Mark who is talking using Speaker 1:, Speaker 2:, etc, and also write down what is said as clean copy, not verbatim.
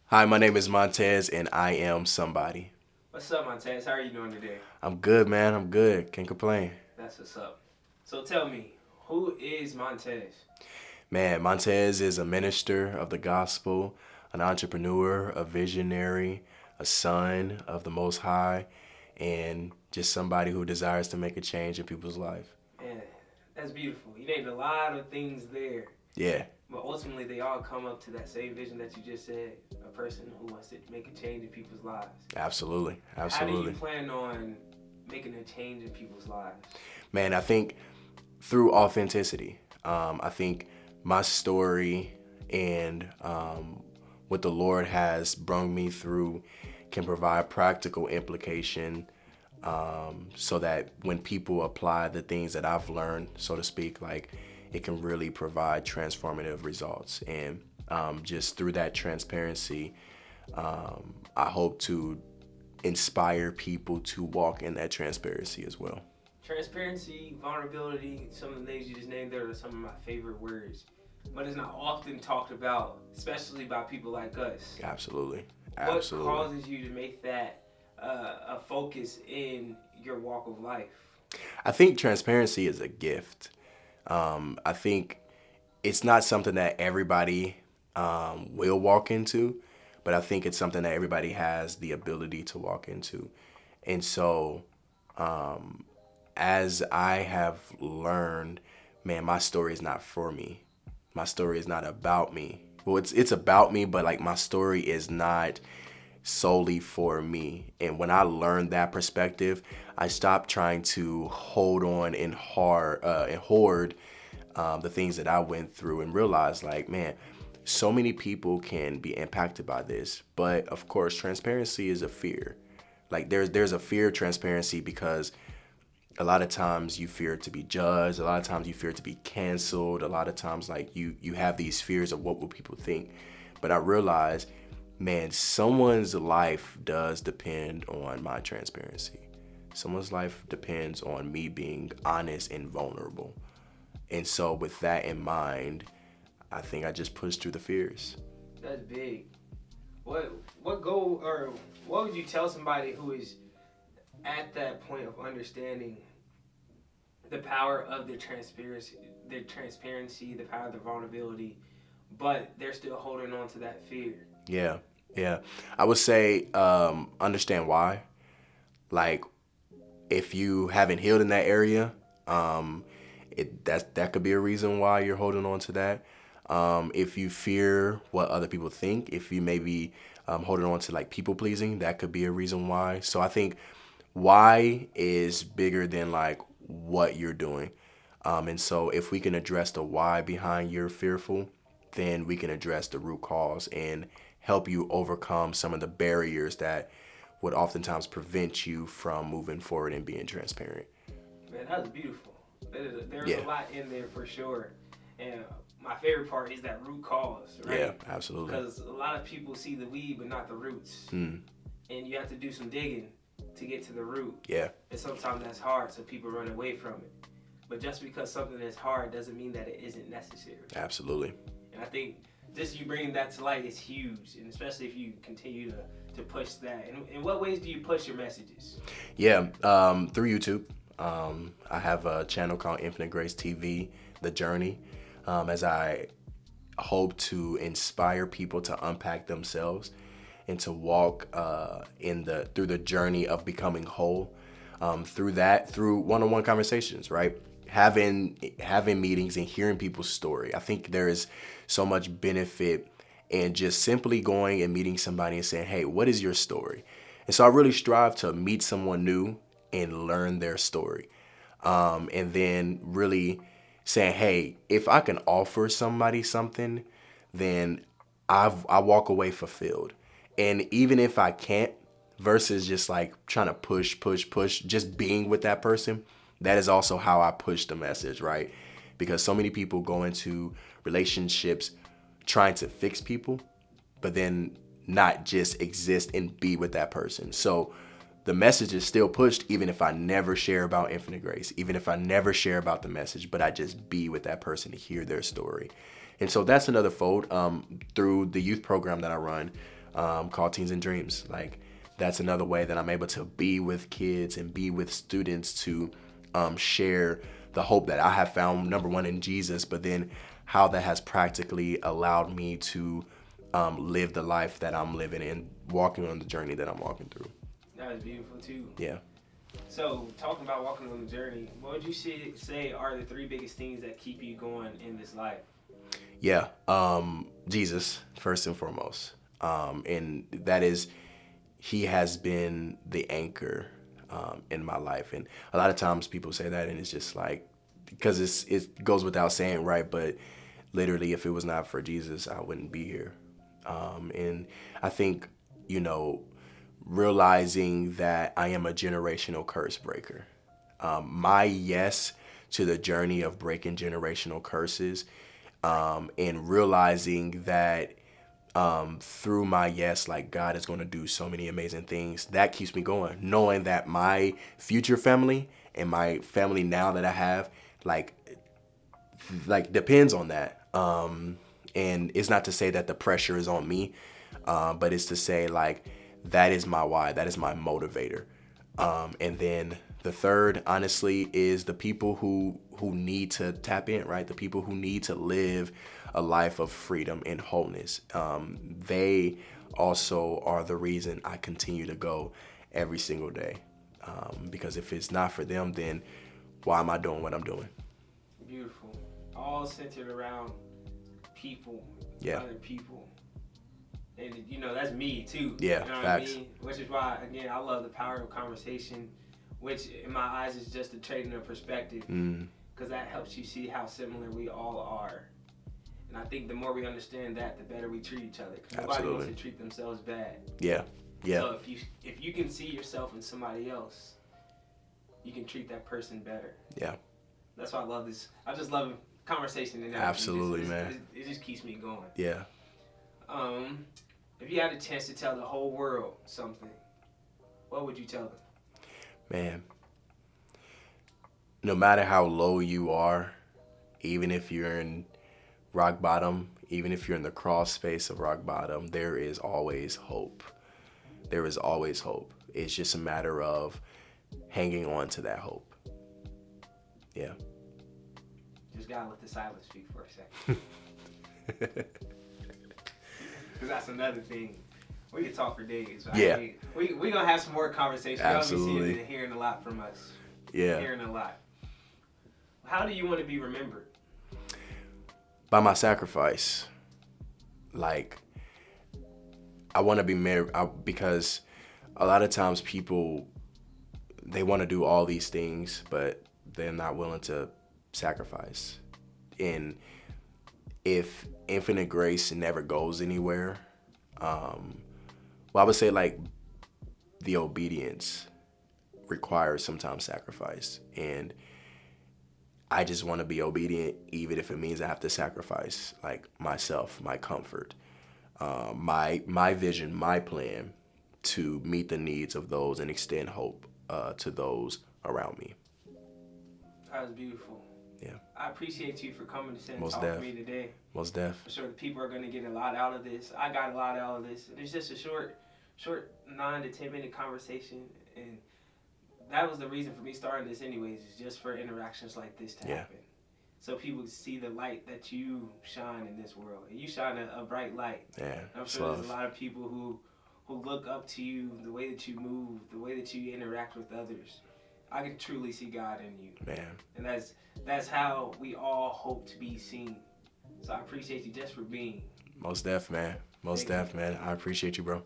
Speaker 1: Hi, my name is Montez, and I am somebody.
Speaker 2: What's up, Montez? How are you doing today?
Speaker 1: I'm good, man. I'm good. Can't complain.
Speaker 2: That's what's up. So tell me, who is Montez?
Speaker 1: Man, Montez is a minister of the gospel, an entrepreneur, a visionary, a son of the Most High, and just somebody who desires to make a change in people's life.
Speaker 2: Man, that's beautiful. You named a lot of things there,
Speaker 1: Yeah,
Speaker 2: but ultimately they all come up to that same vision that you just said, a person who wants to make a change in people's lives.
Speaker 1: absolutely.
Speaker 2: How do you
Speaker 1: Absolutely.
Speaker 2: plan on making a change in people's lives?
Speaker 1: Man, I think through authenticity, I think my story and what the Lord has brung me through can provide practical implication so that when people apply the things that I've learned, so to speak, like it can really provide transformative results. And just through that transparency, I hope to inspire people to walk in that transparency as well.
Speaker 2: Transparency, vulnerability, some of the names you just named there are some of my favorite words. But it's not often talked about, especially by people like us.
Speaker 1: Absolutely.
Speaker 2: What
Speaker 1: Absolutely.
Speaker 2: causes you to make that a focus in your walk of life?
Speaker 1: I think transparency is a gift. I think it's not something that everybody will walk into, but I think it's something that everybody has the ability to walk into. And so, as I have learned, man, my story is not for me. My story is not about me. Well, it's about me, but like my story is not solely for me. And when I learned that perspective, I stopped trying to hold on and hoard the things that I went through and realized like, man, so many people can be impacted by this. But of course, transparency is a fear. Like there's a fear of transparency because a lot of times you fear to be judged, a lot of times you fear to be canceled, a lot of times like you have these fears of what will people think. But I realized, man, someone's life does depend on my transparency. Someone's life depends on me being honest and vulnerable. And so with that in mind, I think I just pushed through the fears.
Speaker 2: That's big. What goal or what would you tell somebody who is at that point of understanding the power of the transparency, the power of the vulnerability, but they're still holding on to that fear?
Speaker 1: Yeah, yeah. I would say understand why. Like if you haven't healed in that area, that could be a reason why you're holding on to that. If you fear what other people think, if you maybe holding on to like people pleasing, that could be a reason why. So I think why is bigger than like what you're doing. And so if we can address the why behind you're fearful, then we can address the root cause and help you overcome some of the barriers that would oftentimes prevent you from moving forward and being transparent.
Speaker 2: Man, that was beautiful. There's a
Speaker 1: Yeah,
Speaker 2: lot in there for sure. And my favorite part is that root cause,
Speaker 1: yeah,
Speaker 2: right?
Speaker 1: absolutely.
Speaker 2: Because a lot of people see the weed but not the roots.
Speaker 1: Mm,
Speaker 2: And you have to do some digging to get to the root.
Speaker 1: yeah,
Speaker 2: And sometimes that's hard, so people run away from it. But just because something is hard doesn't mean that it isn't necessary.
Speaker 1: absolutely.
Speaker 2: And I think just you bringing that to light is huge, and especially if you continue to push that. And in what ways do you push your messages?
Speaker 1: Yeah, through YouTube. I have a channel called Infinite Grace TV, The Journey, as I hope to inspire people to unpack themselves and to walk through the journey of becoming whole. Through one-on-one conversations, right? Having meetings and hearing people's story. I think there is so much benefit in just simply going and meeting somebody and saying, "Hey, what is your story?" And so I really strive to meet someone new and learn their story, and then really saying, "Hey, if I can offer somebody something, then I walk away fulfilled." And even if I can't, versus just like trying to push, just being with that person, that is also how I push the message, right? Because so many people go into relationships trying to fix people, but then not just exist and be with that person. So the message is still pushed even if I never share about Infinite Grace, even if I never share about the message, but I just be with that person to hear their story. And so that's another fold through the youth program that I run. called Teens and Dreams. Like, that's another way that I'm able to be with kids and be with students to share the hope that I have found, number one, in Jesus, but then how that has practically allowed me to live the life that I'm living and walking on the journey that I'm walking through.
Speaker 2: That was beautiful too.
Speaker 1: Yeah.
Speaker 2: So, talking about walking on the journey, what would you say are the 3 biggest things that keep you going in this life?
Speaker 1: Yeah, Jesus, first and foremost. And that is, he has been the anchor in my life. And a lot of times people say that, and it's just like, because it goes without saying, right? But literally, if it was not for Jesus, I wouldn't be here. And I think, realizing that I am a generational curse breaker. My yes to the journey of breaking generational curses, and realizing that through my yes, like, God is going to do so many amazing things. That keeps me going, knowing that my future family and my family now that I have, like depends on that. And it's not to say that the pressure is on me, but it's to say, like, that is my why, that is my motivator. And then the third, honestly, is the people who need to tap in, right? The people who need to live a life of freedom and wholeness. They also are the reason I continue to go every single day. Because if it's not for them, then why am I doing what I'm doing?
Speaker 2: Beautiful. All centered around people, other people. And, that's me, too.
Speaker 1: Yeah,
Speaker 2: you know
Speaker 1: facts.
Speaker 2: What I mean? Which is why, again, I love the power of conversation, which, in my eyes, is just a trading of perspective. Because that helps you see how similar we all are. And I think the more we understand that, the better we treat each other. Because nobody wants to treat themselves bad.
Speaker 1: Yeah.
Speaker 2: So if you can see yourself in somebody else, you can treat that person better.
Speaker 1: Yeah.
Speaker 2: That's why I love this. I just love conversation and everything.
Speaker 1: Absolutely, man.
Speaker 2: It just keeps me going.
Speaker 1: Yeah.
Speaker 2: If you had a chance to tell the whole world something, what would you tell them?
Speaker 1: Man, no matter how low you are, even if you're in rock bottom, even if you're in the crawl space of rock bottom, there is always hope. There is always hope. It's just a matter of hanging on to that hope. Yeah.
Speaker 2: Just gotta let the silence speak for a second. Because that's another thing. We could talk for days. Right?
Speaker 1: Yeah.
Speaker 2: We gonna have some more conversations.
Speaker 1: Absolutely.
Speaker 2: You'll be seeing and hearing a lot from us.
Speaker 1: Yeah.
Speaker 2: Hearing a lot. How do you want to be remembered?
Speaker 1: By my sacrifice. Like, I want to be married because a lot of times people, they want to do all these things, but they're not willing to sacrifice. And if infinite grace never goes anywhere, I would say, like, the obedience requires sometimes sacrifice. And I just want to be obedient, even if it means I have to sacrifice, like, myself, my comfort, my vision, my plan, to meet the needs of those and extend hope to those around me.
Speaker 2: That was beautiful.
Speaker 1: Yeah.
Speaker 2: I appreciate you for coming to sit and
Speaker 1: Most
Speaker 2: talk
Speaker 1: def.
Speaker 2: to me today.
Speaker 1: Most def.
Speaker 2: I'm sure the people are going to get a lot out of this. I got a lot out of this. It's just a short 9 to 10 minute conversation, and that was the reason for me starting this anyways, is just for interactions like this to happen. So people see the light that you shine in this world. And you shine a bright light.
Speaker 1: Yeah,
Speaker 2: I'm sure there's a lot of people who look up to you, the way that you move, the way that you interact with others. I can truly see God in you.
Speaker 1: Man.
Speaker 2: And that's how we all hope to be seen. So I appreciate you just for being.
Speaker 1: Most def, man. Most def, man. I appreciate you, bro.